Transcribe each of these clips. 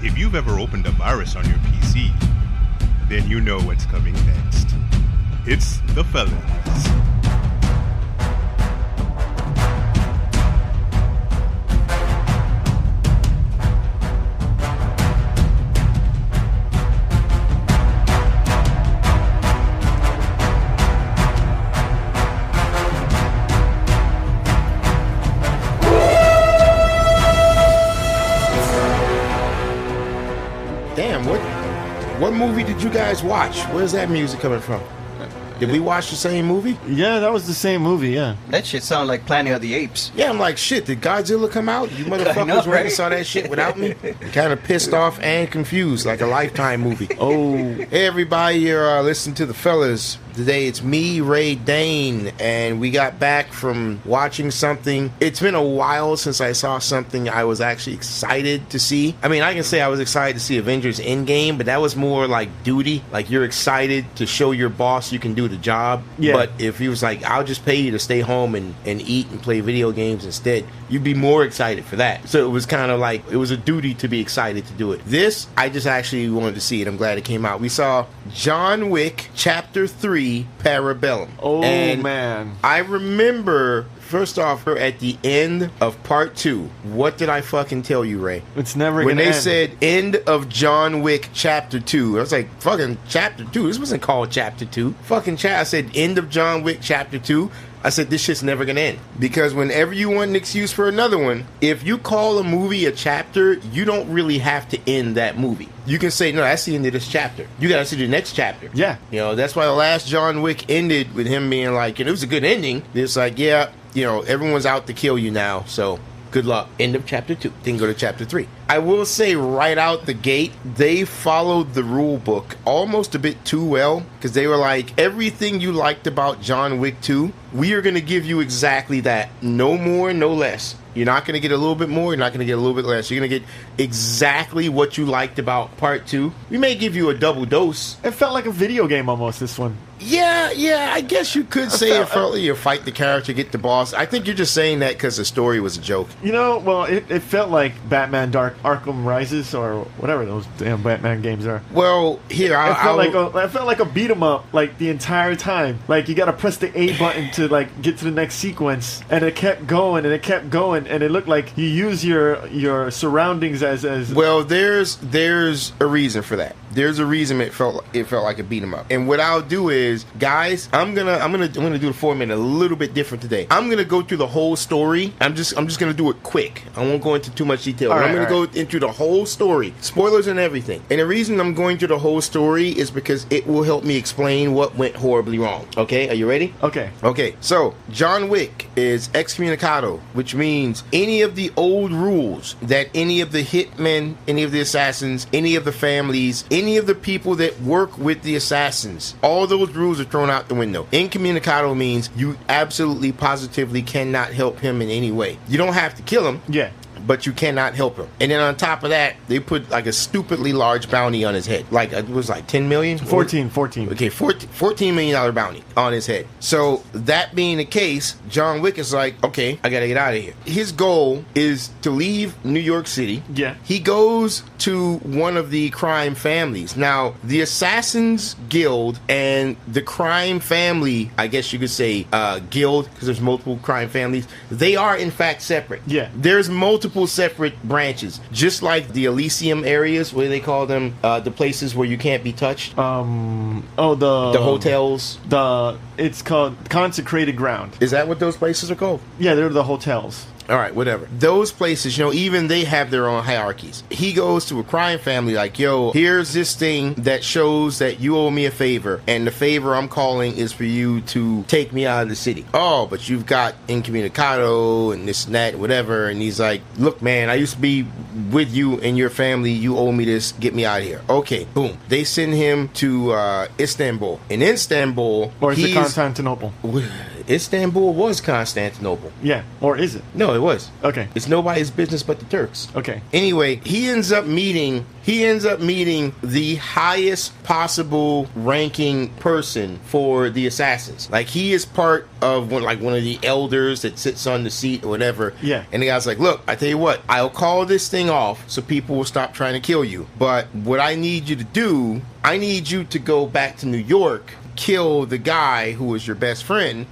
If you've ever opened a virus on your PC, then you know what's coming next. It's the fellas. Damn, what movie did you guys watch? Where's that music coming from? Did we watch the same movie? Yeah, that was the same movie, yeah. That shit sounded like Planet of the Apes. Yeah, I'm like, shit, did Godzilla come out? You motherfuckers know, went right? and saw that shit without me? Kind of pissed off and confused, like a Lifetime movie. Oh. Hey, everybody, you're listening to the fellas. Today it's me, Ray Dane, and we got back from watching something. It's been a while since I saw something I was actually excited to see. I mean, I can say I was excited to see Avengers Endgame, but that was more like duty. Like, you're excited to show your boss you can do the job. Yeah. But if he was like, I'll just pay you to stay home and eat and play video games instead, you'd be more excited for that. So it was kind of like, it was a duty to be excited to do it. This, I just actually wanted to see it. I'm glad it came out. We saw John Wick Chapter 3 Parabellum. Oh, and man. I remember, first off, at the end of part 2, what did I fucking tell you, Ray? It's never When gonna they end. said end of John Wick Chapter 2, I was like, fucking Chapter 2? This wasn't called Chapter 2. Fucking I said end of John Wick Chapter 2. I said, this shit's never gonna end. Because whenever you want an excuse for another one, if you call a movie a chapter, you don't really have to end that movie. You can say, no, that's the end of this chapter. You gotta see the next chapter. Yeah. You know, that's why the last John Wick ended with him being like, and it was a good ending. It's like, yeah, you know, everyone's out to kill you now, so good luck. End of Chapter 2. Then go to Chapter 3. I will say right out the gate, they followed the rule book almost a bit too well, because they were like, everything you liked about John Wick 2, we are going to give you exactly that. No more, no less. You're not going to get a little bit more, you're not going to get a little bit less. You're going to get exactly what you liked about Part 2. We may give you a double dose. It felt like a video game almost, this one. Yeah, I guess you could say it felt like you fight the character, get the boss. I think you're just saying that because the story was a joke. You know, well, it felt like Batman Arkham Rises or whatever those damn Batman games are. Well, here, It felt like a beat 'em up, like the entire time. Like you got to press the A button to like get to the next sequence, and it kept going and it kept going, and it looked like you use your surroundings as. Well, there's a reason for that. There's a reason it felt like a beat 'em up. And what I'll do is, guys, I'm gonna do the format a little bit different today. I'm gonna go through the whole story. I'm just gonna do it quick. I won't go into too much detail. All right, I'm gonna go into the whole story, spoilers and everything. And the reason I'm going through the whole story is because it will help me explain what went horribly wrong. Okay, are you ready? Okay. Okay, so John Wick is excommunicado, which means any of the old rules that any of the hitmen, any of the assassins, any of the families, any of the people that work with the assassins, all those rules are thrown out the window. Incommunicado means you absolutely positively cannot help him in any way. You don't have to kill him. Yeah. But you cannot help him. And then on top of that, they put like a stupidly large bounty on his head. Like, it was like 10 million? 14. Okay, $14 million bounty on his head. So that being the case, John Wick is like, okay, I gotta get out of here. His goal is to leave New York City. Yeah. He goes to one of the crime families. Now, the Assassins Guild and the crime family, I guess you could say guild, because there's multiple crime families, they are in fact separate. Yeah. There's multiple separate branches, just like the Elysium areas, where they call them the places where you can't be touched. The hotels. It's called consecrated ground. Is that what those places are called? Yeah, they're the hotels. All right, whatever. Those places, you know, even they have their own hierarchies. He goes to a crime family like, yo, here's this thing that shows that you owe me a favor, and the favor I'm calling is for you to take me out of the city. Oh, but you've got incommunicado and this and that, whatever. And he's like, look, man, I used to be with you and your family. You owe me this. Get me out of here. Okay, boom. They send him to Istanbul. In Istanbul, Or is it Constantinople? Istanbul was Constantinople. Yeah, or is it? No, it was. Okay. It's nobody's business but the Turks. Okay. Anyway, he ends up meeting the highest possible ranking person for the assassins. Like, he is part of one of the elders that sits on the seat or whatever. Yeah. And the guy's like, look, I tell you what, I'll call this thing off so people will stop trying to kill you. But what I need you to do, I need you to go back to New York, kill the guy who was your best friend,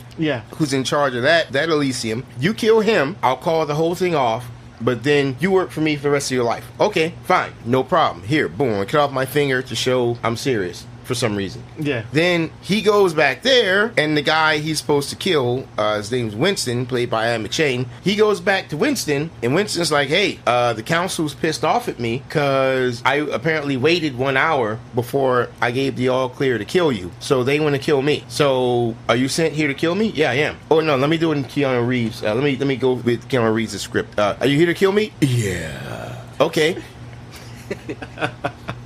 who's in charge of that Elysium. You kill him, I'll call the whole thing off, but then you work for me for the rest of your life. Okay, fine, no problem. Here, boom, I cut off my finger to show I'm serious for some reason. Yeah. Then he goes back there, and the guy he's supposed to kill, his name's Winston, played by Ian McShane. He goes back to Winston, and Winston's like, hey, the council's pissed off at me because I apparently waited 1 hour before I gave the all clear to kill you. So they want to kill me. So are you sent here to kill me? Yeah, I am. Oh, no, let me do it in Keanu Reeves. Let me go with Keanu Reeves' script. Are you here to kill me? Yeah. Okay.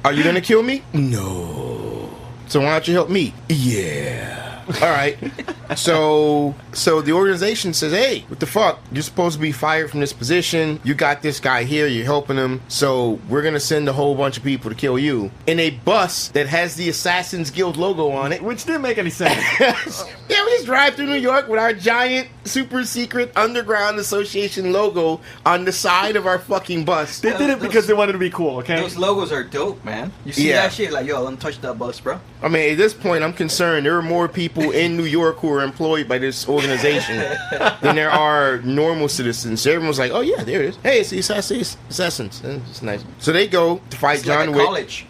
Are you going to kill me? No. So why don't you help me? Yeah. All right. So the organization says, hey, what the fuck? You're supposed to be fired from this position. You got this guy here. You're helping him. So we're going to send a whole bunch of people to kill you in a bus that has the Assassin's Guild logo on it. Which didn't make any sense. Yeah, we just drive through New York with our giant, super secret underground association logo on the side of our fucking bus. They did it because they wanted to be cool, okay? Those logos are dope, man. You see that shit, like, yo, let me touch that bus, bro. I mean, at this point, I'm concerned there are more people in New York who are employed by this organization than there are normal citizens. So everyone's like, oh, yeah, there it is. Hey, it's the Assassins. It's nice. So they go to fight John Wick. College.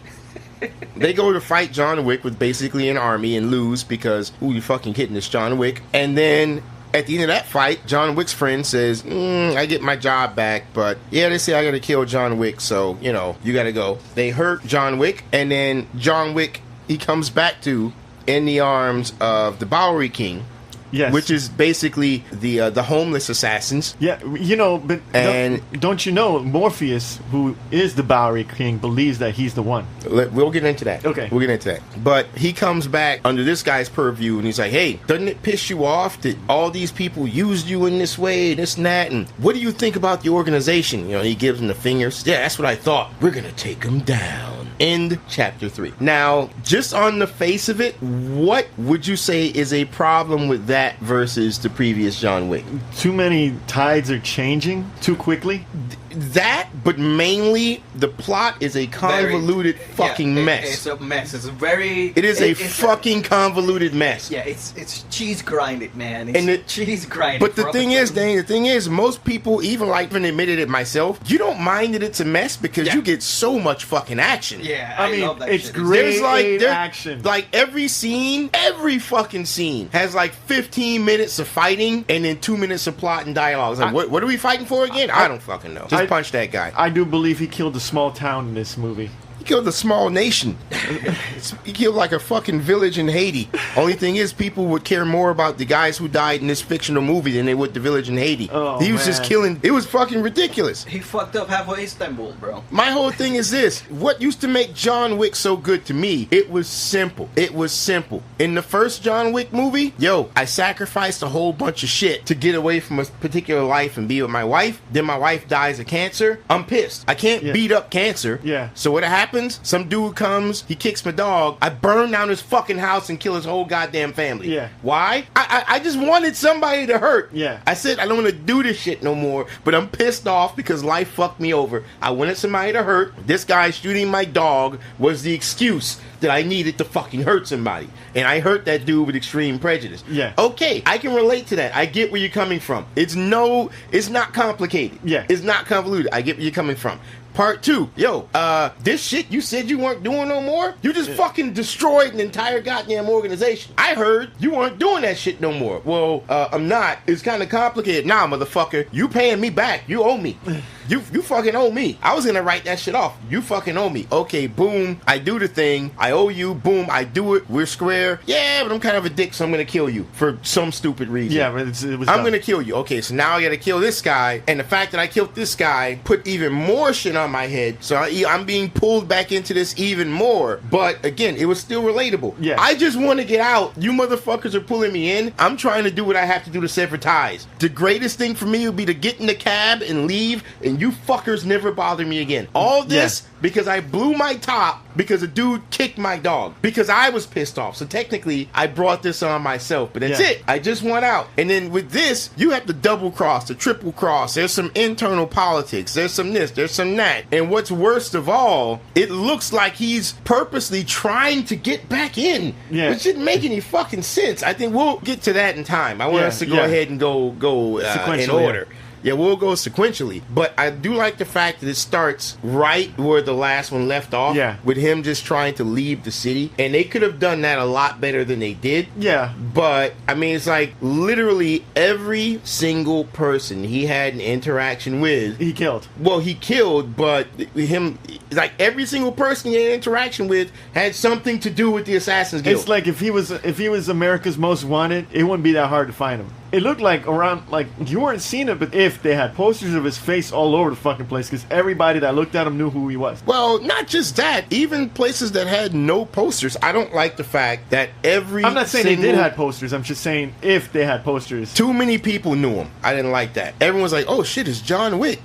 They go to fight John Wick with basically an army and lose because, ooh, you fucking kidding, it's John Wick. And then at the end of that fight, John Wick's friend says, I get my job back, but yeah, they say I gotta kill John Wick, so, you gotta go. They hurt John Wick, and then John Wick, he comes back to in the arms of the Bowery King. Yes. Which is basically the homeless assassins. Yeah, but don't you know, Morpheus, who is the Bowery King, believes that he's the one. We'll get into that. Okay. We'll get into that. But he comes back under this guy's purview, and he's like, hey, doesn't it piss you off that all these people used you in this way, this and that, and what do you think about the organization? He gives him the fingers. Yeah, that's what I thought. We're going to take him down. End chapter 3. Now, just on the face of it, what would you say is a problem with that versus the previous John Wick? Too many tides are changing too quickly. That, but mainly the plot is a convoluted mess. It's a mess. It is a fucking convoluted mess. Yeah, it's cheese grinded, man. It's cheese grinded. But the thing is, most people, even admitted it myself, you don't mind that it's a mess because you get so much fucking action. Yeah, I mean, love that it's shit. great action. Like every fucking scene has like 15 minutes of fighting and then 2 minutes of plot and dialogue. It's like, what are we fighting for again? I don't fucking know. Just punch that guy. I do believe he killed a small town in this movie. He killed a small nation. He killed like a fucking village in Haiti. Only thing is, people would care more about the guys who died in this fictional movie than they would the village in Haiti. Oh, he was just killing. It was fucking ridiculous. He fucked up half of Istanbul, bro. My whole thing is this. What used to make John Wick so good to me, it was simple. It was simple. In the first John Wick movie, I sacrificed a whole bunch of shit to get away from a particular life and be with my wife. Then my wife dies of cancer. I'm pissed. I can't beat up cancer. Yeah. So what happens? Some dude comes, he kicks my dog. I burn down his fucking house and kill his whole goddamn family. Yeah. Why? I just wanted somebody to hurt. Yeah. I said I don't want to do this shit no more, but I'm pissed off because life fucked me over. I wanted somebody to hurt. This guy shooting my dog was the excuse that I needed to fucking hurt somebody. And I hurt that dude with extreme prejudice. Yeah. Okay, I can relate to that. I get where you're coming from. It's not complicated. Yeah. It's not convoluted. I get where you're coming from. Part 2, this shit you said you weren't doing no more? You just fucking destroyed an entire goddamn organization. I heard you weren't doing that shit no more. Well, I'm not. It's kind of complicated. Nah, motherfucker, you paying me back. You owe me. You fucking owe me. I was gonna write that shit off. You fucking owe me. Okay, boom. I do the thing. I owe you. Boom. I do it. We're square. Yeah, but I'm kind of a dick, so I'm gonna kill you for some stupid reason. Yeah, but it was I'm dumb. gonna kill you. Okay, so now I gotta kill this guy, and the fact that I killed this guy put even more shit on my head. So I'm being pulled back into this even more. But again, it was still relatable. Yeah. I just want to get out. You motherfuckers are pulling me in. I'm trying to do what I have to do to sever ties. The greatest thing for me would be to get in the cab and leave, and you fuckers never bother me again. All this because I blew my top because a dude kicked my dog because I was pissed off. So technically, I brought this on myself, but that's it. I just want out. And then with this, you have to double cross, to triple cross. There's some internal politics. There's some this, there's some that. And what's worst of all, it looks like he's purposely trying to get back in, which didn't make any fucking sense. I think we'll get to that in time. I want us to go ahead and go in order. Yeah, we'll go sequentially. But I do like the fact that it starts right where the last one left off. Yeah. With him just trying to leave the city. And they could have done that a lot better than they did. Yeah. But, I mean, it's like literally every single person he had an interaction with. He killed. Well, he killed, but him, like every single person he had interaction with had something to do with the Assassin's Guild. It's like if he was America's Most Wanted, it wouldn't be that hard to find him. It looked like around, like, you weren't seeing it, but if they had posters of his face all over the fucking place, because everybody that looked at him knew who he was. Well, not just that. Even places that had no posters. I don't like the fact that I'm not saying they did have posters. I'm just saying if they had posters. Too many people knew him. I didn't like that. Everyone's like, oh shit, it's John Wick.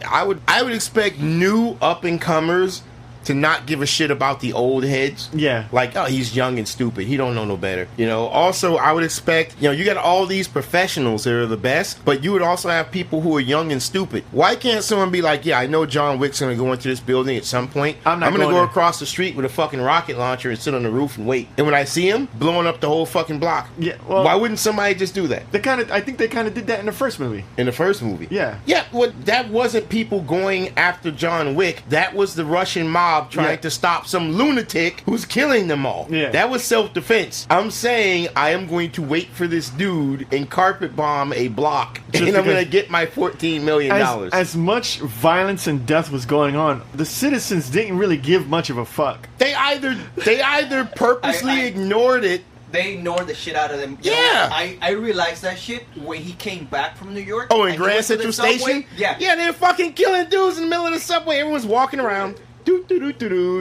I would expect new up-and-comers to not give a shit about the old heads. Yeah. Like, oh, he's young and stupid. He don't know no better. You know, also, I would expect, you know, you got all these professionals that are the best, but you would also have people who are young and stupid. Why can't someone be like, yeah, I know John Wick's going to go into this building at some point. I'm going to go across the street with a fucking rocket launcher and sit on the roof and wait. And when I see him, blowing up the whole fucking block. Yeah, well, why wouldn't somebody just do that? I think they kind of did that in the first movie. In the first movie? Yeah. Yeah, well, that wasn't people going after John Wick. That was the Russian mob trying to stop some lunatic who's killing them all. Yeah. That was self-defense. I'm saying I am going to wait for this dude and carpet bomb a block, and I'm going to get my $14 million. As much violence and death was going on, the citizens didn't really give much of a fuck. They either purposely ignored it. They ignored the shit out of them. You know, I realized that shit when he came back from New York. Oh, in Grand Central Station? Yeah. Yeah, they're fucking killing dudes in the middle of the subway. Everyone's walking around.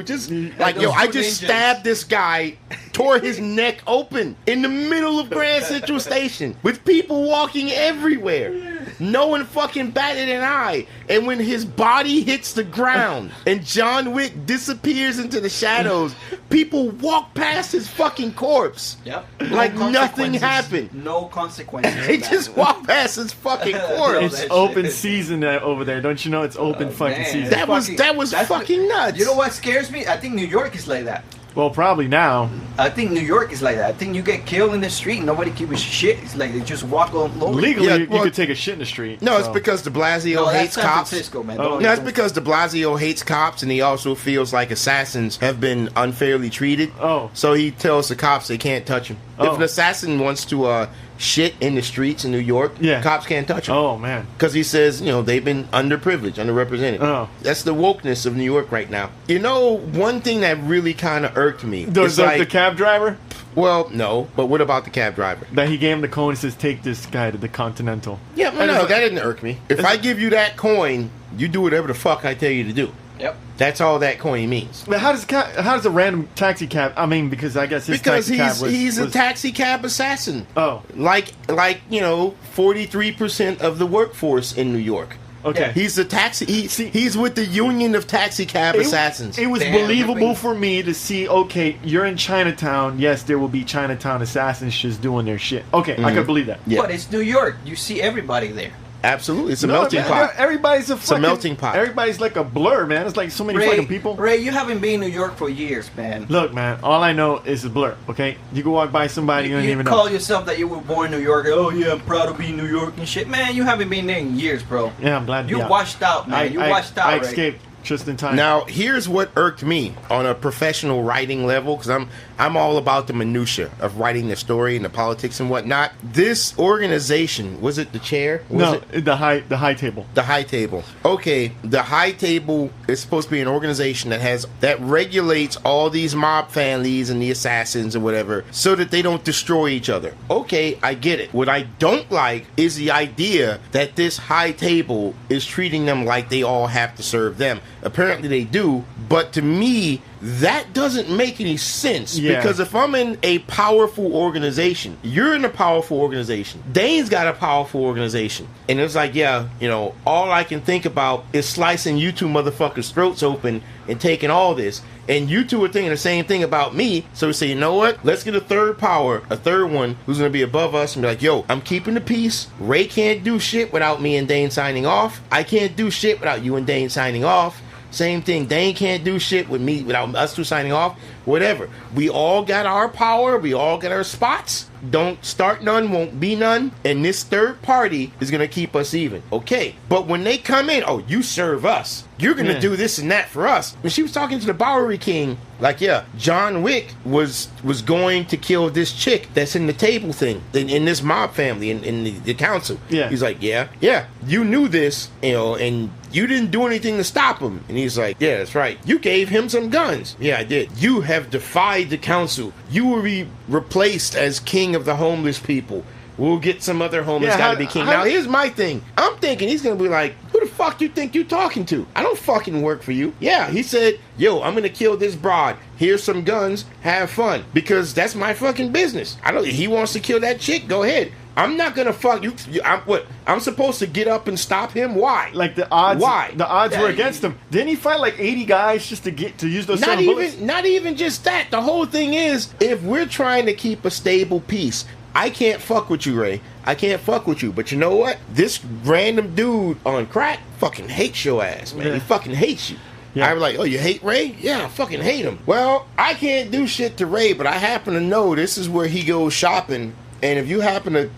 Just like, yo, I just stabbed this guy, tore his neck open in the middle of Grand Central Station with people walking everywhere. No one fucking batted an eye. And when his body hits the ground and John Wick disappears into the shadows, people walk past his fucking corpse. Yep. Like nothing happened. No consequences. They just walk past his fucking corpse. It's open season over there. Don't you know it's open fucking season? That was fucking nuts. You know what scares me? I think New York is like that. Well, probably now. I think New York is like that. I think you get killed in the street, nobody gives a shit. It's like they just walk on legally. You could take a shit in the street. No, it's because de Blasio hates San cops. Francisco, man. No, it's because de Blasio hates cops, and he also feels like assassins have been unfairly treated. Oh, so he tells the cops they can't touch him. If an assassin wants to shit in the streets in New York, cops can't touch him. Oh man, because he says, you know, they've been underprivileged, underrepresented. Oh, that's the wokeness of New York right now. You know, one thing that really kind of irked me. The cab driver. Well, no, but what about the cab driver? That he gave him the coin and says, take this guy to the Continental. Yeah, but no, that didn't irk me. If I give you that coin, you do whatever the fuck I tell you to do. Yep. That's all that coin means. But how does a random taxi cab? I mean, because I guess he's a taxi cab assassin. Oh, like 43% of the workforce in New York. Okay, he's the taxi. He's with the Union of Taxi Cab Assassins. It was believable for me to see. Okay, you're in Chinatown. Yes, there will be Chinatown assassins just doing their shit. Okay, I could believe that. Yeah. But it's New York. You see everybody there. Absolutely, it's a melting pot. Everybody's a melting pot. Everybody's like a blur, man. It's like so many fucking people. Ray, you haven't been in New York for years, man. Look, man, all I know is a blur. Okay, you can walk by somebody you don't even know. You call yourself that you were born in New York. Oh yeah, I'm proud to be in New York and shit, man. You haven't been there in years, bro. Yeah, I'm glad you washed out, man. You washed out. I escaped just in time. Now, here's what irked me on a professional writing level, because I'm all about the minutia of writing the story and the politics and whatnot. This organization, was it the chair? The high table. The high table. okay, the High Table is supposed to be an organization that regulates all these mob families and the assassins or whatever so that they don't destroy each other. Okay, I get it. What I don't like is the idea that this High Table is treating them like they all have to serve them. Apparently they do, but to me, that doesn't make any sense. Yeah. Because if I'm in a powerful organization, you're in a powerful organization, Dane's got a powerful organization, and it's like, yeah, you know, all I can think about is slicing you two motherfuckers' throats open and taking all this. And you two are thinking the same thing about me. So we say, you know what? Let's get a third power, a third one who's going to be above us and be like, yo, I'm keeping the peace. Ray can't do shit without me and Dane signing off. I can't do shit without you and Dane signing off. Same thing. Dane can't do shit with me without us two signing off. Whatever. We all got our power. We all got our spots. Don't start none, won't be none. And this third party is going to keep us even. Okay. But when they come in, oh, you serve us. You're going to do this and that for us. When she was talking to the Bowery King, like, yeah, John Wick was going to kill this chick that's in the table thing, in this mob family, in the council. Yeah. He's like, yeah, you knew this, you know, and you didn't do anything to stop him. And he's like, yeah, that's right. You gave him some guns. Yeah, I did. You have defied the council. You will be replaced as king of the homeless people. We'll get some other homeless guy to be king. Now, here's my thing. I'm thinking he's going to be like, who the fuck you think you talking to? I don't fucking work for you. Yeah, he said, yo, I'm going to kill this broad. Here's some guns. Have fun. Because that's my fucking business. He wants to kill that chick. Go ahead. I'm not gonna fuck you. I'm supposed to get up and stop him? Why? Like the odds. Why? The odds were against him. Didn't he fight like 80 guys just to use those? Not even just that. The whole thing is, if we're trying to keep a stable peace, I can't fuck with you, Ray. I can't fuck with you. But you know what? This random dude on crack fucking hates your ass, man. He fucking hates you. Yeah. I'm like, oh, you hate Ray? Yeah, I fucking hate him. Well, I can't do shit to Ray, but I happen to know this is where he goes shopping. And if you happen to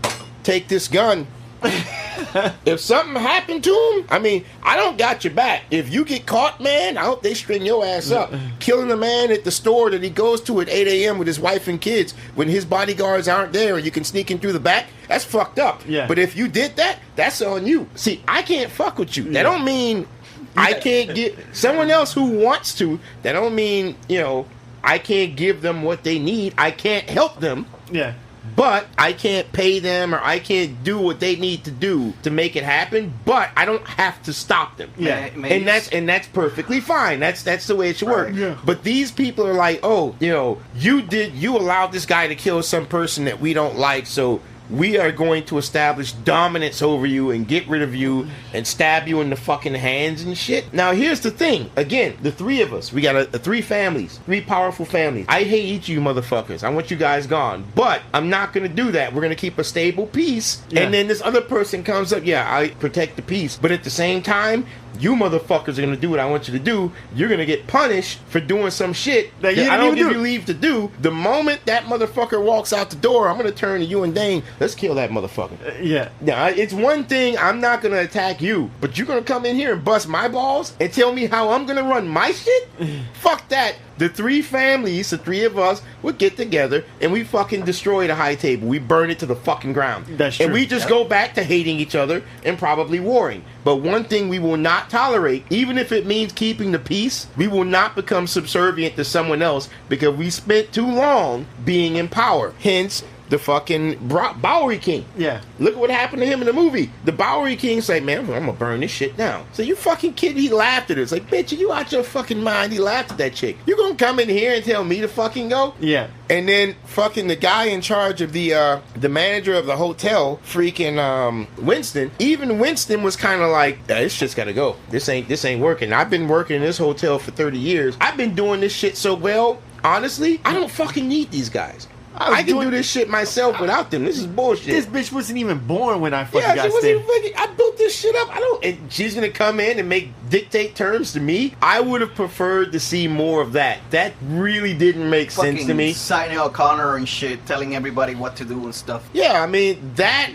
take this gun, if something happened to him, I mean, I don't got your back. If you get caught, man, I hope they string your ass up. Killing a man at the store that he goes to at 8 a.m. with his wife and kids when his bodyguards aren't there and you can sneak in through the back, that's fucked up. Yeah. But if you did that, that's on you. See, I can't fuck with you. That don't mean I can't get someone else who wants to. That don't mean, you know, I can't give them what they need. I can't help them. Yeah. But I can't pay them or I can't do what they need to do to make it happen. But I don't have to stop them. Yeah, and that's perfectly fine. That's the way it should work. Yeah. But these people are like, oh, you know, you allowed this guy to kill some person that we don't like, so we are going to establish dominance over you and get rid of you and stab you in the fucking hands and shit. Now, here's the thing. Again, the three of us, we got three families, three powerful families. I hate each of you motherfuckers. I want you guys gone. But I'm not going to do that. We're going to keep a stable peace. Yeah. And then this other person comes up, yeah, I protect the peace. But at the same time, you motherfuckers are going to do what I want you to do. You're going to get punished for doing some shit that I don't give you leave to do. The moment that motherfucker walks out the door, I'm going to turn to you and Dane. Let's kill that motherfucker. Yeah. Now, it's one thing, I'm not going to attack you, but you're going to come in here and bust my balls and tell me how I'm going to run my shit? Fuck that. The three families, the three of us, would get together and we fucking destroy the High Table. We burn it to the fucking ground. That's true. And we just go back to hating each other and probably warring. But one thing we will not tolerate, even if it means keeping the peace, we will not become subservient to someone else because we spent too long being in power. Hence, the fucking Bowery King. Yeah. Look at what happened to him in the movie. The Bowery King's like, man, I'm gonna burn this shit down. So you fucking kid, he laughed at us. Like, bitch, are you out your fucking mind? He laughed at that chick. You gonna come in here and tell me to fucking go? Yeah. And then fucking the guy in charge of the manager of the hotel, freaking Winston. Even Winston was kind of like, yeah, this shit's gotta go. This ain't working. I've been working in this hotel for 30 years. I've been doing this shit so well. Honestly, I don't fucking need these guys. I can do this shit myself without them. This is bullshit. This bitch wasn't even born when I fucking got there. I built this shit up. And she's gonna come in and dictate terms to me. I would have preferred to see more of that. That really didn't make sense to me. Signing O'Connor and shit, telling everybody what to do and stuff. Yeah, I mean that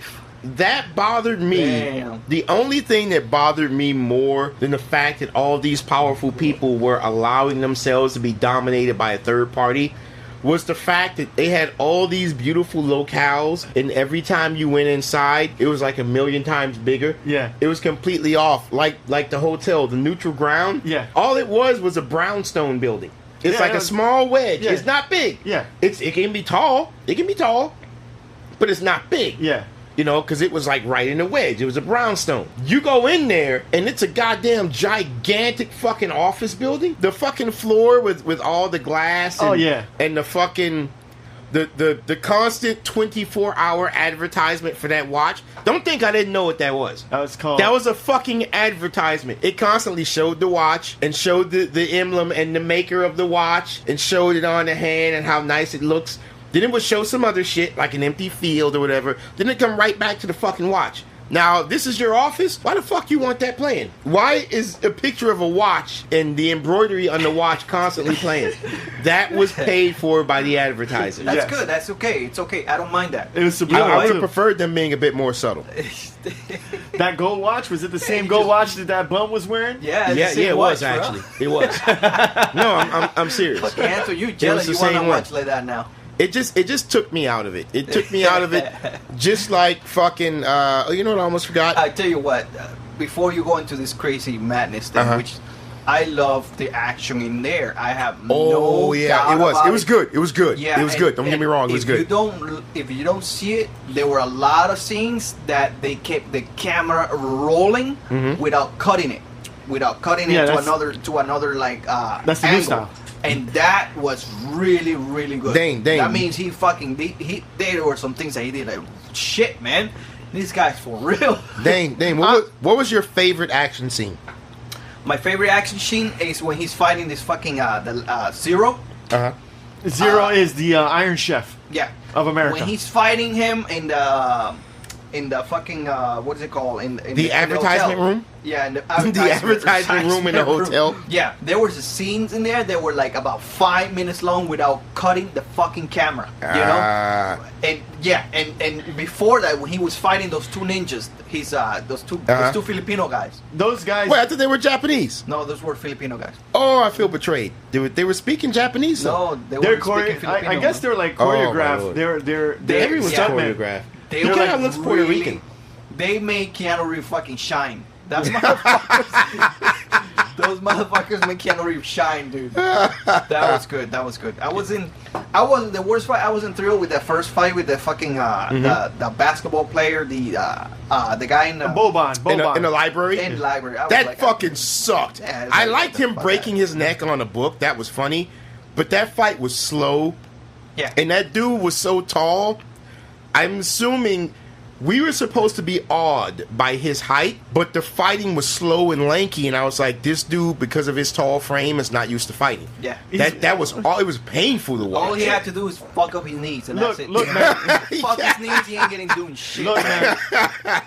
bothered me. Damn. The only thing that bothered me more than the fact that all these powerful people were allowing themselves to be dominated by a third party was the fact that they had all these beautiful locales, and every time you went inside, it was like a million times bigger. Yeah. It was completely off. Like the hotel, the neutral ground. Yeah. All it was a brownstone building. It's like a small wedge. Yeah. It's not big. Yeah. It can be tall. It can be tall, but it's not big. Yeah. You know, because it was like right in the wedge. It was a brownstone. You go in there, and it's a goddamn gigantic fucking office building. The fucking floor with all the glass. And, and the fucking the constant 24-hour advertisement for that watch. Don't think I didn't know what that was. That was a fucking advertisement. It constantly showed the watch and showed the emblem and the maker of the watch and showed it on the hand and how nice it looks. Then it would show some other shit, like an empty field or whatever. Then it come right back to the fucking watch. Now, this is your office? Why the fuck you want that playing? Why is a picture of a watch and the embroidery on the watch constantly playing? That was paid for by the advertiser. That's good. That's okay. It's okay. I don't mind that. It was subliminal. I would have preferred them being a bit more subtle. That gold watch, was it the same gold watch that Bum was wearing? Yeah, it was actually. It was. No, I'm serious. Fuck, Anthony, you jealous? You want a watch like that now? It just took me out of it. It took me out of it, just like fucking. You know what I almost forgot? I tell you what. Before you go into this crazy madness thing, which I love the action in there. I have no doubt it was good. It was good. Yeah, it was good. Don't get me wrong. It was good. If you don't see it, there were a lot of scenes that they kept the camera rolling without cutting it, to another like that's the angle. new style. And that was really, really good. Dang. That means there were some things that he did like, shit, man. These guys for real. Dang. What was your favorite action scene? My favorite action scene is when he's fighting this fucking Zero. Zero is the Iron Chef. Yeah. Of America. When he's fighting him in the fucking what is it called in the advertisement room? Yeah, in the advertisement room in the hotel. Yeah, there was scenes in there that were like about 5 minutes long without cutting the fucking camera. You know? And before that, when he was fighting those two ninjas, those two Filipino guys. Those guys. Wait, I thought they were Japanese. No, those were Filipino guys. Oh, I feel betrayed. They were speaking Japanese. No, they were speaking Filipino. I guess they're like choreographed. Everyone's choreographed. They like, looks Puerto Rican. They made Keanu Reeves fucking shine. Those motherfuckers make Keanu Reeves shine, dude. That was good. I wasn't the worst fight. I wasn't thrilled with that first fight with the fucking the basketball player, the guy in the Boban in the library. In the library, that fucking sucked. Yeah, I liked him breaking his neck on a book. That was funny, but that fight was slow. Yeah, and that dude was so tall. I'm assuming we were supposed to be awed by his height, but the fighting was slow and lanky, and I was like, this dude, because of his tall frame, is not used to fighting. Yeah. That was all. It was painful to watch. All he had to do is fuck up his knees, and that's it. Look, man. Fuck his knees, he ain't doing shit. Look, man.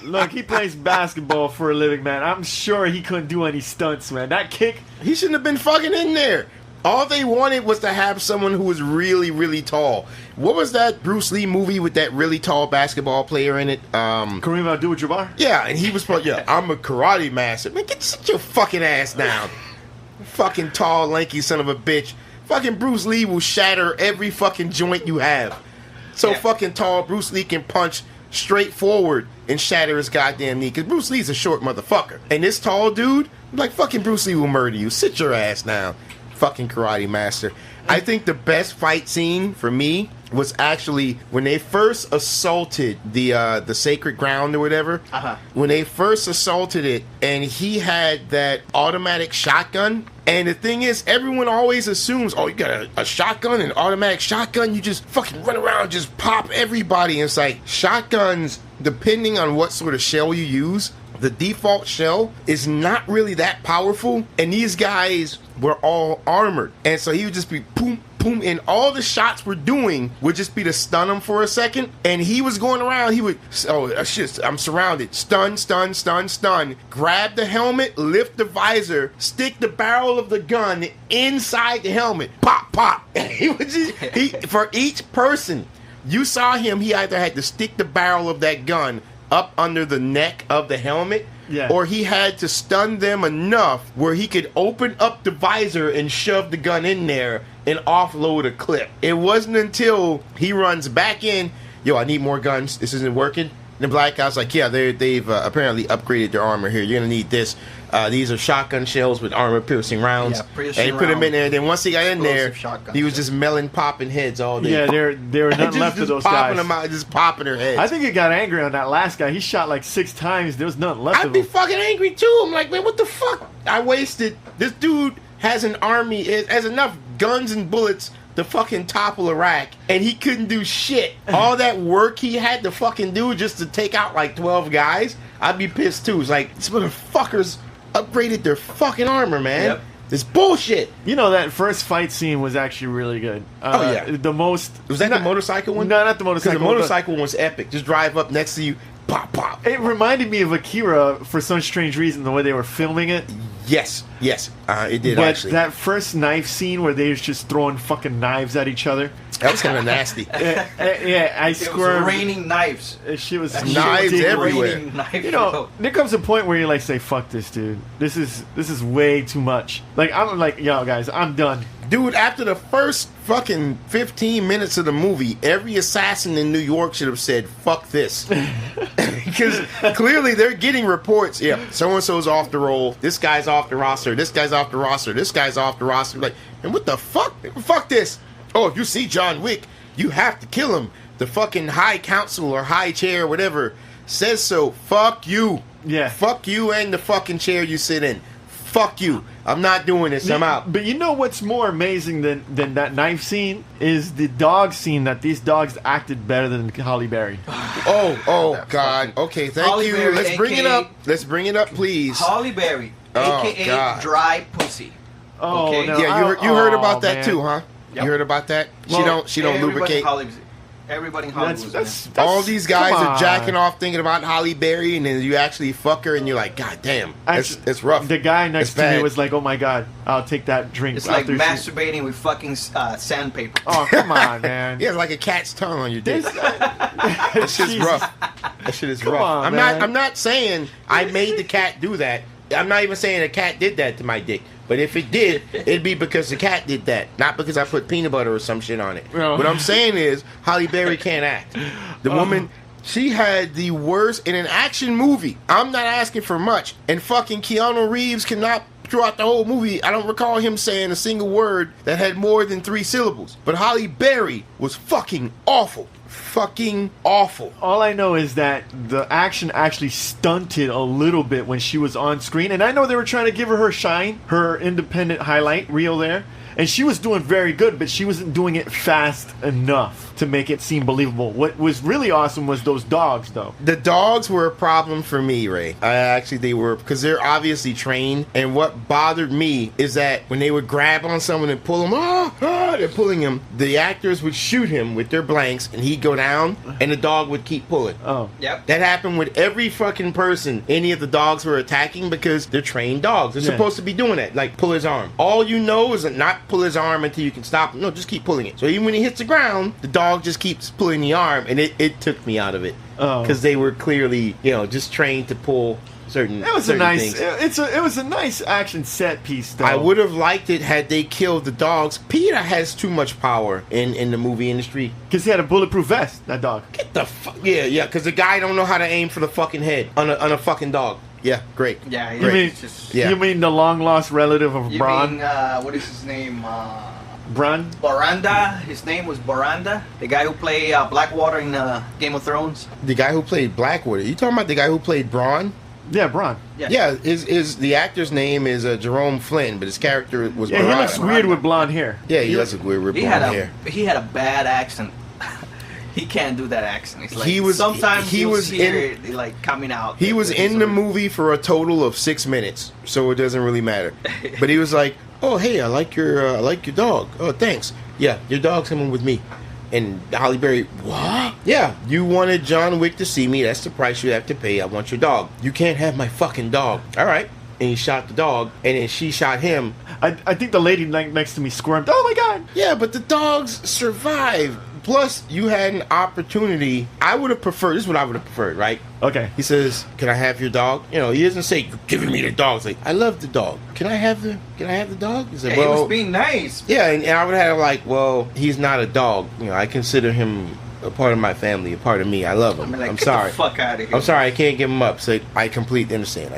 Look, he plays basketball for a living, man. I'm sure he couldn't do any stunts, man. That kick. He shouldn't have been fucking in there. All they wanted was to have someone who was really, really tall. What was that Bruce Lee movie with that really tall basketball player in it? Kareem Abdul-Jabbar? Yeah, and he was I'm a karate master. Man, sit your fucking ass down. Fucking tall, lanky son of a bitch. Fucking Bruce Lee will shatter every fucking joint you have. So fucking tall, Bruce Lee can punch straight forward and shatter his goddamn knee. Because Bruce Lee's a short motherfucker. And this tall dude, like fucking Bruce Lee will murder you. Sit your ass down. Fucking karate master. I think the best fight scene for me was actually when they first assaulted the sacred ground or whatever. When they first assaulted it, and he had that automatic shotgun. And the thing is, everyone always assumes, oh, you got a shotgun, an automatic shotgun, you just fucking run around, just pop everybody. And it's like, shotguns, depending on what sort of shell you use, the default shell is not really that powerful, and these guys were all armored, and so he would just be boom, boom, and all the shots we're doing would just be to stun him for a second, and he was going around, he would, oh shit, I'm surrounded, stun, grab the helmet, lift the visor, stick the barrel of the gun inside the helmet, pop, pop, and he would just, for each person, you saw him, he either had to stick the barrel of that gun up under the neck of the helmet, Yeah. or he had to stun them enough where he could open up the visor and shove the gun in there and offload a clip. It wasn't until he runs back in, yo, I need more guns. This isn't working. And the black guy's like, yeah, they've apparently upgraded their armor here. You're going to need this. These are shotgun shells with armor-piercing rounds. Yeah, and he put them in there. And then once he got in there, shotgun he was just melon popping heads all day. Yeah, there were nothing left of those popping guys. them out, just popping their heads. I think he got angry on that last guy. He shot like 6 times. There was nothing left I'd of be him. fucking angry too. I'm like, man, what the fuck? I wasted. This dude has an army, has enough guns and bullets to fucking topple Iraq, and he couldn't do shit. All that work he had to fucking do just to take out like 12 guys, I'd be pissed too. It's like, these motherfuckers upgraded their fucking armor, man. Yep. This bullshit. You know, that first fight scene was actually really good. Oh, yeah. The most... Was that the motorcycle one? No, not the Because motorcycle. the motorcycle one was epic. Just drive up next to you, pop, pop. It reminded me of Akira for some strange reason, the way they were filming it. Yes, it did But actually. that first knife scene where they was just throwing fucking knives at each other. That was kind of nasty. Yeah, I It was squirmed. raining knives. She was Knives she was everywhere. Raining knife You know, throw. there comes a point where you like say, "Fuck this, dude. This is way too much." Like I'm like, yo, guys, I'm done. Dude, after the first fucking 15 minutes of the movie, every assassin in New York should have said, fuck this. Because clearly they're getting reports, yeah, so-and-so's off the roll, this guy's off the roster, this guy's off the roster, this guy's off the roster. Like, and what the fuck? Fuck this. Oh, if you see John Wick, you have to kill him. The fucking high council or high chair or whatever says so. Fuck you. Yeah. Fuck you and the fucking chair you sit in. Fuck you. I'm not doing this. I'm out. But you know what's more amazing than that knife scene is the dog scene. That these dogs acted better than Holly Berry. Oh, God. Okay, thank Holly you. Berry, Let's bring it AKA up. Let's bring it up, please. Holly Berry, Oh, aka God. Dry Pussy. Oh Okay. no! Yeah, you heard about that man. too, huh? Yep. You heard about that? Well, She don't lubricate. Everybody in Hollywood. That's All these guys come are jacking on. off thinking about Holly Berry, and then you actually fuck her, and you're like, God damn, it's rough. The guy next It's to me bad. was like, "Oh my god, I'll take that drink." It's like after she-" masturbating with fucking sandpaper. Oh come on, man! Yeah, it's like a cat's tongue on your dick. This- That shit's Jesus. rough. That shit is Come rough. on, I'm man. not saying I made the cat do that. I'm not even saying the cat did that to my dick. But if it did, it'd be because the cat did that, not because I put peanut butter or some shit on it. No. What I'm saying is, Holly Berry can't act. The woman, she had the worst in an action movie. I'm not asking for much. And fucking Keanu Reeves cannot, throughout the whole movie, I don't recall him saying a single word that had more than 3 syllables. But Holly Berry was fucking awful. Fucking awful. All I know is that the action actually stunted a little bit when she was on screen, and I know they were trying to give her shine, her independent highlight reel there, and she was doing very good, but she wasn't doing it fast enough to make it seem believable. What was really awesome was those dogs, though. The dogs were a problem for me, Ray. They were, because they're obviously trained. And what bothered me is that when they would grab on someone and pull them, they're pulling him. The actors would shoot him with their blanks, and he'd go down, and the dog would keep pulling. Oh. Yep. That happened with every fucking person any of the dogs were attacking because they're trained dogs. They're Yeah. supposed to be doing that, like pull his arm. All you know is not pull his arm until you can stop him. No, just keep pulling it. So even when he hits the ground, the dog just keeps pulling the arm, and it took me out of it. Oh. Because they were clearly, just trained to pull certain It was a certain nice. things. It was a nice action set piece, though. I would have liked it had they killed the dogs. PETA has too much power in the movie industry. because he had a bulletproof vest. That dog. Get the fuck yeah, because the guy don't know how to aim for the fucking head on a fucking dog. Yeah, great. Yeah, You mean, it's just. Yeah. you mean the long lost relative of You Braun? mean what is his name? Braun? Baranda. His name was Baranda, the guy who played Blackwater in Game of Thrones. The guy who played Blackwater. You talking about the guy who played Braun? Yeah, Braun. Yeah, the actor's name is Jerome Flynn, but his character was Yeah, he Barada. looks weird with blonde hair. Yeah, he does look weird with He blonde had hair. a bad accent. He can't do that accent. It's like He was- sometimes he you'll was hear it, like coming out. He was It's in the sort of- movie for a total of 6 minutes, so it doesn't really matter. But he was like, "Oh, hey, I like your dog. Oh, thanks. Yeah, your dog's coming with me." And Holly Berry, what? Yeah, you wanted John Wick to see me. That's the price you have to pay. I want your dog. You can't have my fucking dog. All right. And he shot the dog, and then she shot him. I think the lady next to me squirmed. Oh my god! Yeah, but the dogs survived. Plus, you had an opportunity. I would have preferred. This is what I would have preferred, right? Okay. He says, "Can I have your dog?" You know, he doesn't say, "You're giving me the dog." It's like, "I love the dog. Can I have the dog?" He said, He was being nice. Yeah, and I would have like, well, he's not a dog. You know, I consider him a part of my family, a part of me. I love him. Like, I'm get sorry. the fuck out of here. I'm sorry, I can't give him up. So I completely understand.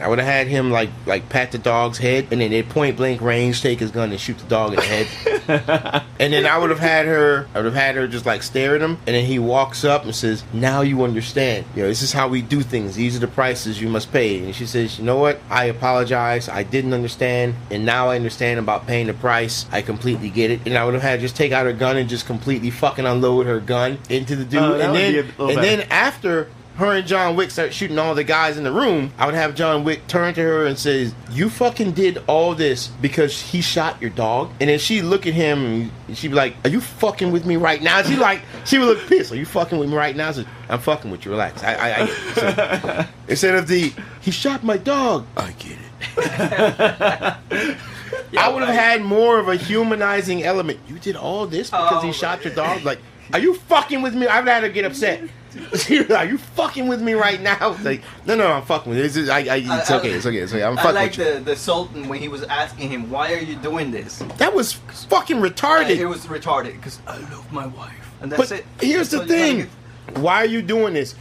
I would have had him like pat the dog's head, and then at point blank range take his gun and shoot the dog in the head. And then I would have had her just like stare at him, and then he walks up and says, "Now you understand. You know, this is how we do things. These are the prices you must pay." And she says, "You know what? I apologize. I didn't understand, and now I understand about paying the price. I completely get it." And I would have had her just take out her gun and just completely fucking unload her gun into the dude. And then after her and John Wick start shooting all the guys in the room, I would have John Wick turn to her and says, "You fucking did all this because he shot your dog?" And then she look at him and she'd be like, "Are you fucking with me right now?" She would look pissed. "Are you fucking with me right now?" I said, "I'm fucking with you. Relax. I get it." So, instead of "He shot my dog," I get it. Yeah, I would have had more of a humanizing element. "You did all this because he shot your dog?" Like, "Are you fucking with me?" I would have had to get upset. "Are you fucking with me right now?" It's like, no, I'm fucking with you. It's okay. I'm fucking like with you. the Sultan when he was asking him, "Why are you doing this?" That was fucking retarded. It was retarded because I love my wife, and that's But it. here's the thing. Why are you doing this?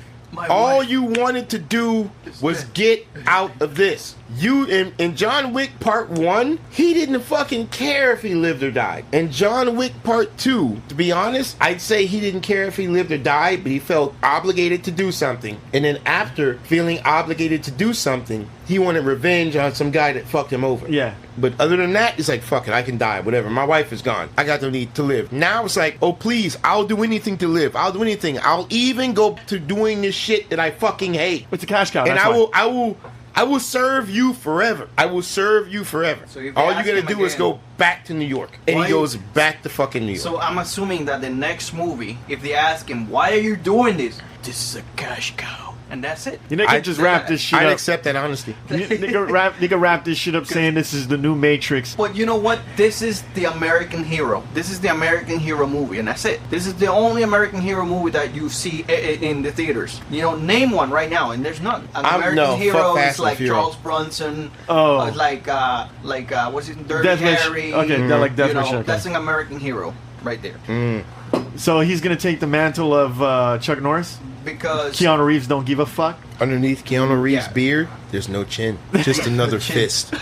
All you wanted to do was get out of this. You in John Wick Part 1, he didn't fucking care if he lived or died. And John Wick Part 2, to be honest, I'd say he didn't care if he lived or died, but he felt obligated to do something. And then after feeling obligated to do something, he wanted revenge on some guy that fucked him over. Yeah. But other than that, it's like, fuck it, I can die, whatever. My wife is gone. I got the need to live. Now it's like, oh, please, I'll do anything to live. I'll do anything. I'll even go to doing this shit that I fucking hate. It's a cash cow. And I will serve you forever. I will serve you forever. So if they all you ask gotta him do is again, go back to New York. And he goes back to fucking New York. So I'm assuming that the next movie, if they ask him, "Why are you doing this?" "This is a cash cow." And that's it. You know, I just wrap this shit I'd up. accept that honesty. Nigga wrap this shit up saying this is the new Matrix. But you know what? This is the American hero. This is the American hero movie, and that's it. This is the only American hero movie that you see in the theaters. You know, name one right now, and there's none. An American hero is like Charles Bronson. Like what's it? Dirty Harry. Okay, like Death Wish. Okay. That's an American hero right there. So he's gonna take the mantle of Chuck Norris? Because Keanu Reeves don't give a fuck? Underneath Keanu Reeves' beard, there's no chin. Just another fist.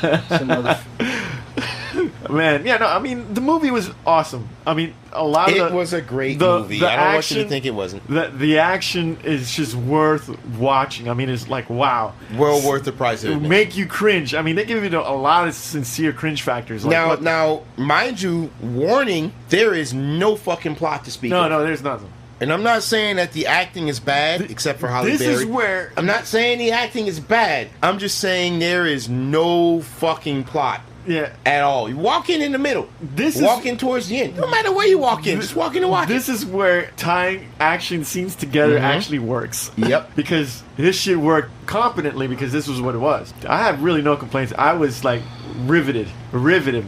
Man, yeah, no, I mean, the movie was awesome. I mean, it was a great movie. I don't want you to think it wasn't. The action is just worth watching. I mean, it's like, wow. Well worth the price of admission. Make you cringe. I mean, they give you a lot of sincere cringe factors. Like, now, mind you, warning, there is no fucking plot to speak of. No, there's nothing. And I'm not saying that the acting is bad, except for Halle Berry. This is where... I'm not saying the acting is bad. I'm just saying there is no fucking plot. Yeah. At all. You walk in the middle. Walk in towards the end. No matter where you walk in, just walk in and watch. This is where tying action scenes together actually works. Yep. Because this shit worked competently because this was what it was. I have really no complaints. I was like riveted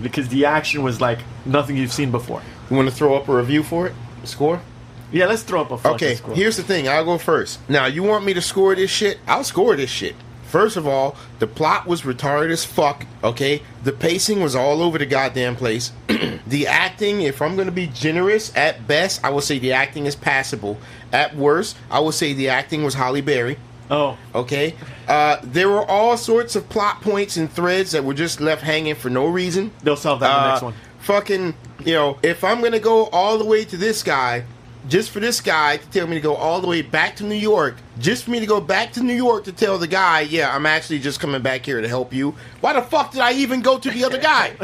because the action was like nothing you've seen before. You want to throw up a review for it? Score? Yeah, let's throw up a fucking score. Here's the thing. I'll go first. Now, you want me to score this shit? I'll score this shit. First of all, the plot was retarded as fuck, okay? The pacing was all over the goddamn place. The acting, if I'm going to be generous, at best, I will say the acting is passable. At worst, I will say the acting was Halle Berry. Oh. Okay? There were all sorts of plot points and threads that were just left hanging for no reason. They'll solve that in the next one. Fucking, if I'm going to go all the way to this guy... Just for this guy to tell me to go all the way back to New York, just for me to go back to New York to tell the guy, yeah, I'm actually just coming back here to help you. Why the fuck did I even go to the other guy?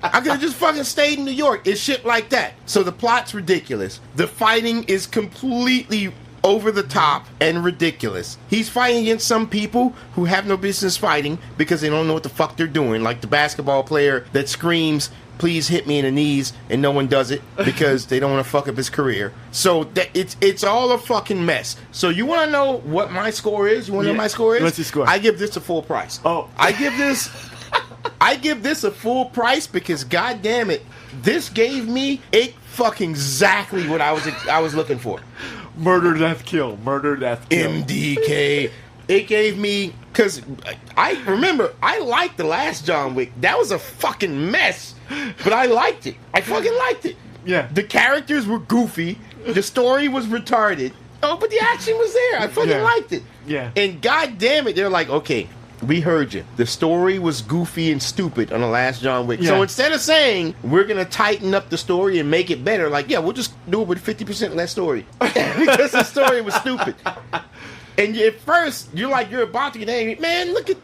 I could have just fucking stayed in New York. It's shit like that. So the plot's ridiculous. The fighting is completely over the top and ridiculous. He's fighting against some people who have no business fighting because they don't know what the fuck they're doing. Like the basketball player that screams, "Please hit me in the knees," and no one does it because they don't want to fuck up his career. So it's all a fucking mess. So you want to know what my score is? You want to know what my score is? What's your score? I give this a full price. Oh. I give this a full price because, god damn it, this gave me fucking exactly what I was looking for. Murder, death, kill. Murder, death, kill. MDK. It gave me, because I remember, I liked the last John Wick. That was a fucking mess, but I liked it. I fucking liked it. Yeah. The characters were goofy. The story was retarded. Oh, but the action was there. I fucking liked it. Yeah. And god damn it, they're like, okay, we heard you. The story was goofy and stupid on the last John Wick. Yeah. So instead of saying, we're going to tighten up the story and make it better, like, yeah, we'll just do it with 50% less story. Because the story was stupid. And at first, you're about to get angry. Man, look at...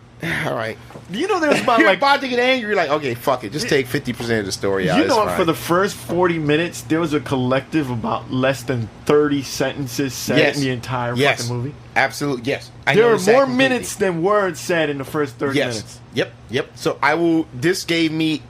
All right. You know, there's about You're like... about to get angry. You're like, okay, fuck it. Just take 50% of the story out. You know, It's fine. for the first 40 minutes, there was a collective about less than 30 sentences said in the entire fucking movie. Absolutely, yes. There were more minutes than words said in the first 30 minutes. Yep. So this gave me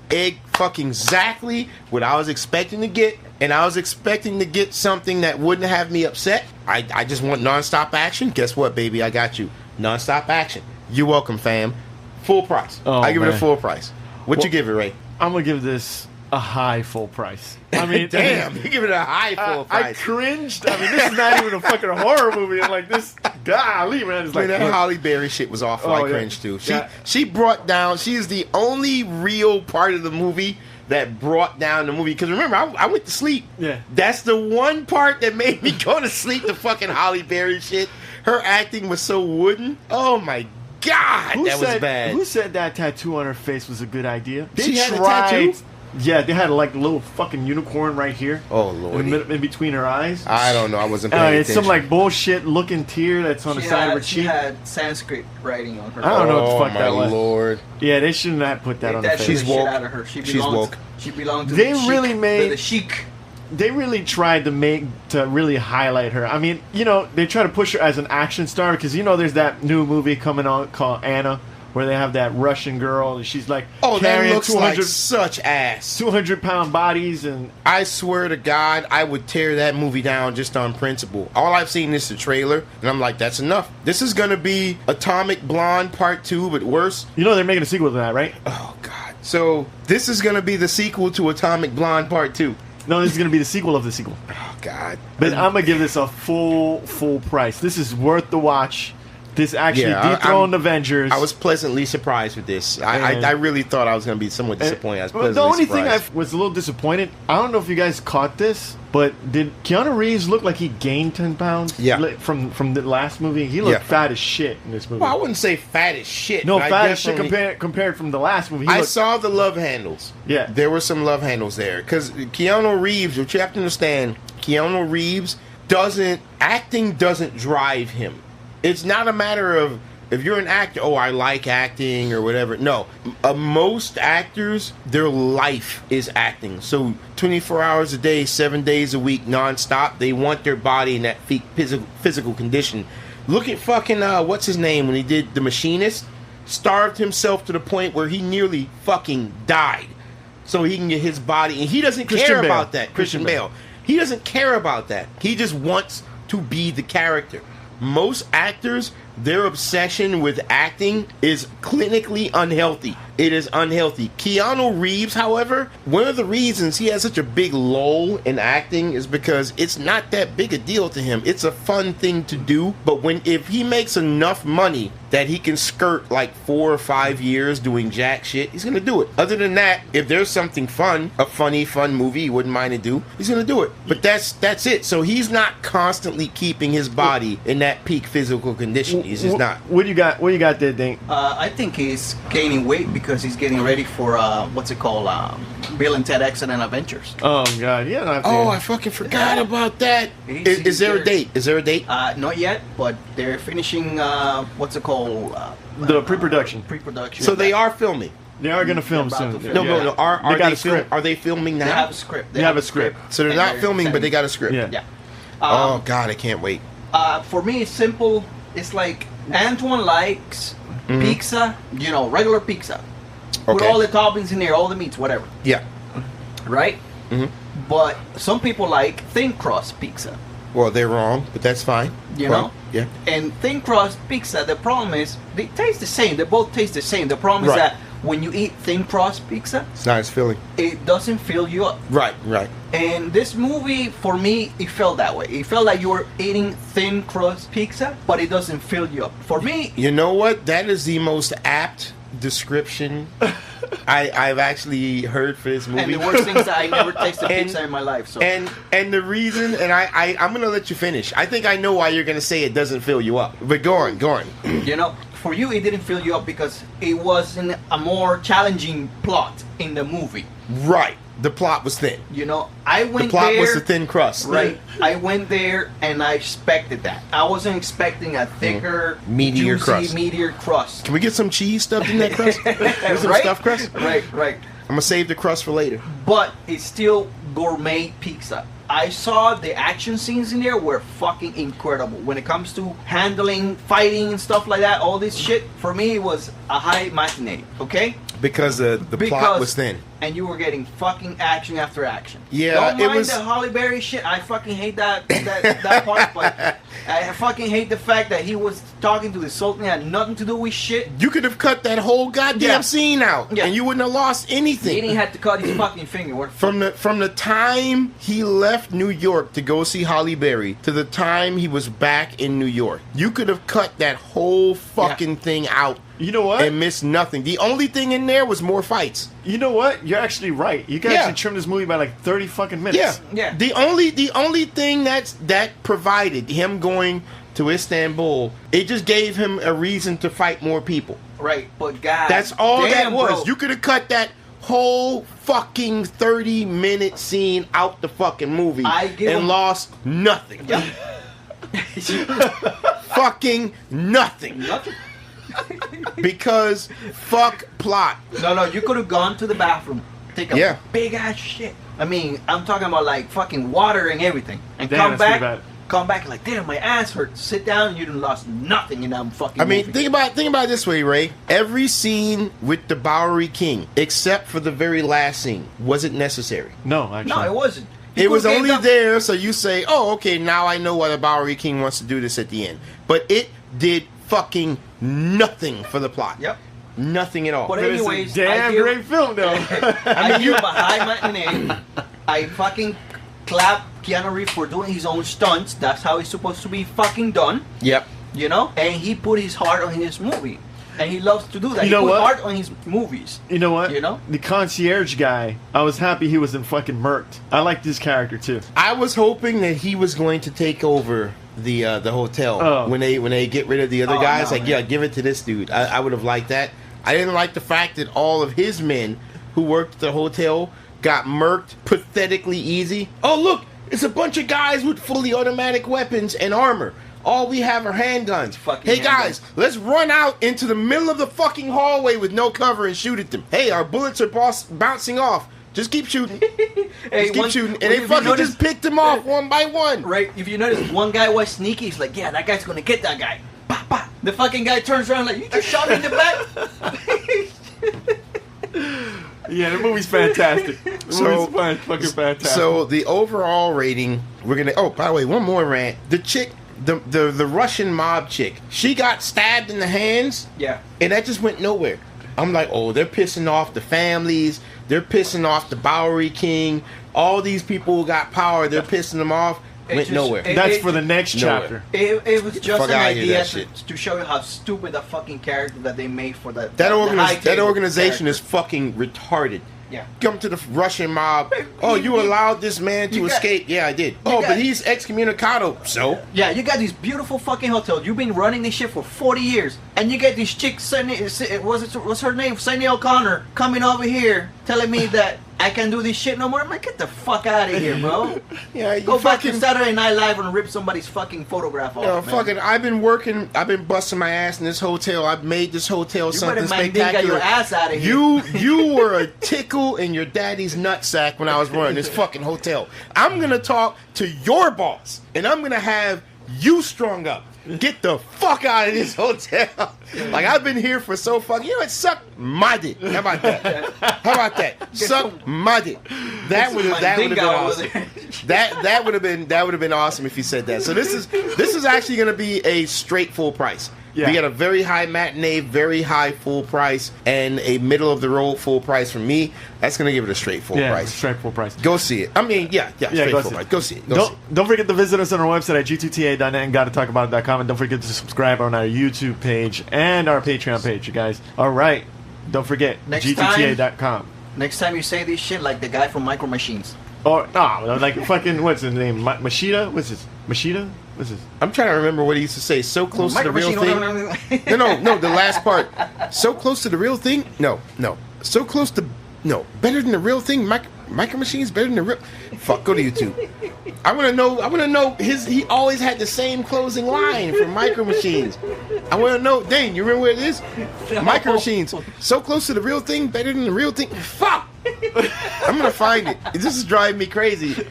fucking exactly what I was expecting to get, and I was expecting to get something that wouldn't have me upset. I just want nonstop action. Guess what, baby? I got you. Nonstop action. You're welcome, fam. Full price. Oh, I give it a man. full price. What you give it, Ray? I'm going to give this a high full price. I mean, damn, you give it a high full I price. cringed. I mean, this is not even a fucking horror movie. I'm like, this, golly, man. It's like, that look, Holly Berry shit was awful. I yeah. cringed too. Yeah. She brought down. She is the only real part of the movie that brought down the movie. Because remember, I went to sleep. Yeah. That's the one part that made me go to sleep. The fucking Holly Berry shit. Her acting was so wooden. Oh my god, was bad. Who said that tattoo on her face was a good idea? She had a tattoo? Yeah, they had like a little fucking unicorn right here. Oh lord! In between her eyes. I don't know. I wasn't paying It's attention. some like bullshit looking tear that's on the side of her She cheek. had Sanskrit writing on her. I don't know what the fuck my that was. lord! Yeah, they shouldn't have put that on her That face. She's shit woke. out of her. She She's belongs, woke. She belonged to They the really chic, made- the chic. They really tried to really highlight her. I mean, you know, they try to push her as an action star because, you know, there's that new movie coming on called Anna where they have that Russian girl and she's like Oh, that carrying looks like such ass. 200-pound bodies and I swear to God, I would tear that movie down just on principle. All I've seen is the trailer, and I'm like, that's enough. This is gonna be Atomic Blonde Part 2, but worse. you know they're making a sequel to that, right? Oh God! So this is gonna be the sequel to Atomic Blonde Part 2. No, this is going to be the sequel of the sequel. Oh God! But I'm going to give this a full price. This is worth the watch. This actually dethroned Avengers. I was pleasantly surprised with this. I really thought I was going to be somewhat disappointed. I was pleasantly the only surprised. thing I was a little disappointed, I don't know if you guys caught this, but did Keanu Reeves look like he gained 10 pounds? Yeah. From the last movie? He looked fat as shit in this movie. Well, I wouldn't say fat as shit. No, but fat as shit definitely- compared from the last movie. I saw the love handles. Yeah. There were some love handles there. Because Keanu Reeves, what you have to understand, Keanu Reeves acting doesn't drive him. It's not a matter of, if you're an actor, I like acting or whatever. No. Most actors, their life is acting. So 24 hours a day, 7 days a week, nonstop, they want their body in that physical condition. Look at fucking, what's his name, when he did The Machinist? Starved himself to the point where he nearly fucking died. So he can get his body, and he doesn't care about that. Christian Bale. He doesn't care about that. He just wants to be the character. Most actors, their obsession with acting is clinically unhealthy. It is unhealthy. Keanu Reeves, however, one of the reasons he has such a big lull in acting is because it's not that big a deal to him. It's a fun thing to do, but if he makes enough money that he can skirt like 4 or 5 years doing jack shit, he's gonna do it. Other than that, if there's something fun, a funny, fun movie he wouldn't mind to do, he's gonna do it. But that's it. So he's not constantly keeping his body in that peak physical condition. He's just not. What do you got there, Dink? I think he's gaining weight because he's getting ready for what's it called? Bill and Ted Excellent Adventures. Oh God, yeah. I fucking forgot about that. Is there a date? Is there a date? Not yet, but they're finishing what's it called? The pre-production. Pre-production. So they are filming. They are gonna film They're about soon. to film. No. Are they filming now? They have a script. They have a script. So they're And not filming, but they got a script. Yeah. Yeah. Oh God, I can't wait. For me, it's simple. It's like Antoine likes pizza, regular pizza. Put Okay. all the toppings in there, all the meats, whatever. Yeah. Right? Mhm. But some people like thin crust pizza. Well, they're wrong, but that's fine. You Well, know? Yeah. And thin crust pizza, the problem is they taste the same. They both taste the same. The problem is Right. that when you eat thin crust pizza, It's not as filling. it doesn't fill you up. Right, right. And this movie, for me, it felt that way. It felt like you were eating thin crust pizza, but it doesn't fill you up. For me, You know what? That is the most apt description I've actually heard for this movie. and the worst thing is that I never tasted And- pizza in my life. So And the reason, and I'm gonna let you finish. I think I know why you're gonna say it doesn't fill you up. But go on. you know, for you, it didn't fill you up because it wasn't a more challenging plot in the movie. Right. The plot was thin. You know, I The went plot there. was the thin crust. Right. I went there and I expected that. I wasn't expecting a thicker, Meatier juicy, crust. meatier crust. Can we get some cheese stuffed in that crust? Get some Right? stuffed crust? Right, right. I'm gonna save the crust for later. But it's still gourmet pizza. I saw the action scenes in there were fucking incredible. When it comes to handling, fighting, and stuff like that, all this shit, for me, it was a high matinee, okay? Because the plot was thin. And you were getting fucking action after action. Yeah, Don't it mind was- the Halle Berry shit. I fucking hate that part. But I fucking hate the fact that he was talking to the Sultan and had nothing to do with shit. You could have cut that whole goddamn Yeah. scene out, Yeah. and you wouldn't have lost He anything. didn't have to cut his fucking finger. What the From the time he left New York to go see Halle Berry to the time he was back in New York, you could have cut that whole fucking thing out You know what? and missed nothing. The only thing in there was more fights. You know what? You're actually right. You can Yeah. actually trim this movie by like 30 fucking minutes. Yeah, Yeah. The only thing that provided him going to Istanbul, it just gave him a reason to fight more people. Right, but God, That's all that damn, was. bro. You could have cut that whole fucking 30-minute scene out the fucking movie I give and him- lost nothing. Fucking nothing. Nothing. Because fuck plot. No, you could have gone to the bathroom, take a Yeah. big ass shit. I mean, I'm talking about like fucking water and everything, and Damn, come that's pretty back, bad. come back like, damn, my ass hurts. Sit down, you done lost nothing in that fucking. I mean, movie. think about it this way, Ray. Every scene with the Bowery King, except for the very last scene, wasn't necessary. No, actually. no, it wasn't. He It was could've only gave them- there so you say, oh, okay, now I know why the Bowery King wants to do this at the end. But it did fucking nothing for the plot. Yep. Nothing at all. But But it's anyways, a damn I give- great film, though. I give him a high matinee. I fucking clap Keanu Reeves for doing his own stunts. That's how it's supposed to be fucking done. Yep. You know? And he put his heart on his movie. And he loves to do that. You he know put what? heart on his movies. You know what? You know? The concierge guy, I was happy he wasn't fucking murked. I liked his character, too. I was hoping that he was going to take over the hotel Oh. when they get rid of the other Oh, guys. no, Like, man. yeah, give it to this dude. I would have liked that. I didn't like the fact that all of his men who worked at the hotel got murked pathetically easy. Oh, look, it's a bunch of guys with fully automatic weapons and armor. All we have are handguns. Fucking Hey guys, let's run out into the middle of the fucking hallway with no cover and shoot at them. Hey, our bullets are bouncing off. Just keep shooting. Hey, Just keep one- shooting. And if they you fucking notice- just picked them off one by one. Right? If you notice, one guy was sneaky. He's like, yeah, that guy's gonna get that guy. Bah, bah. The fucking guy turns around like, you just shot me in the back. Yeah, the movie's fantastic. The So- movie's fucking fantastic. So the overall rating, we're gonna. Oh, by the way, one more rant. The chick, the Russian mob chick, she got stabbed in the hands, Yeah. and that just went nowhere. I'm like, oh, they're pissing off the families. They're pissing off the Bowery King. All these people who got power, they're pissing them off. It Went just- nowhere. That's for the next Nowhere. chapter. It was just Fuck an outta here, idea that to, shit. to show you how stupid the fucking character that they made for that. That the high that table organization character. is fucking retarded. Yeah. Come to the Russian mob. Oh, you allowed this man to you got- escape? Yeah, I did. you Oh, got- but he's excommunicado. So Yeah, you got these beautiful fucking hotels. You've been running this shit for 40 years, and you get this chick, what's her name, Sunny O'Connor, coming over here telling me that I can do this shit no more. I'm like, get the fuck out of here, bro. yeah, you Go back to fucking. Saturday Night Live and rip somebody's fucking photograph off. Yo, man. fucking, I've been working. I've been busting my ass in this hotel. I've made this hotel You something better mandinga spectacular. your ass out of here. You were a tickle in your daddy's nutsack when I was running this fucking hotel. I'm gonna talk to your boss, and I'm gonna have you strung up. Get the fuck out of this hotel. Like, I've been here for so fucking. You know what? Suck my dick. How about that? How about that? Suck my dick. That would have been Mandinga over awesome. there. That would have been awesome if you said that. So this is actually gonna be a straight full price. We got a very high matinee, very high full price, and a middle of the road full price from me. That's gonna give it a straight full price. Straight full price. Go see it. I mean, straight full price. Go see it. Don't forget to visit us on our website at G2TA.net and GottaTalkAbout.com, and don't forget to subscribe on our YouTube page and our Patreon page, you guys. All right, don't forget G2TA.com. Next time you say this shit, like the guy from Micro Machines. Or like fucking what's his name? Machida? What's his? Machida? What's his? I'm trying to remember what he used to say. So close to the real thing. No. The last part. So close to the real thing. No. So close to better than the real thing. Micro Machines better than the real. Fuck. Go to YouTube. I want to know his. He always had the same closing line for Micro Machines. I want to know. Dane, you remember what it is? Micro Machines. So close to the real thing. Better than the real thing. Fuck. I'm gonna find it. This is driving me crazy.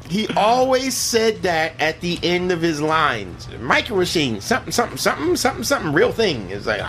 He always said that at the end of his lines. Micro Machines. Something. Real thing. It's like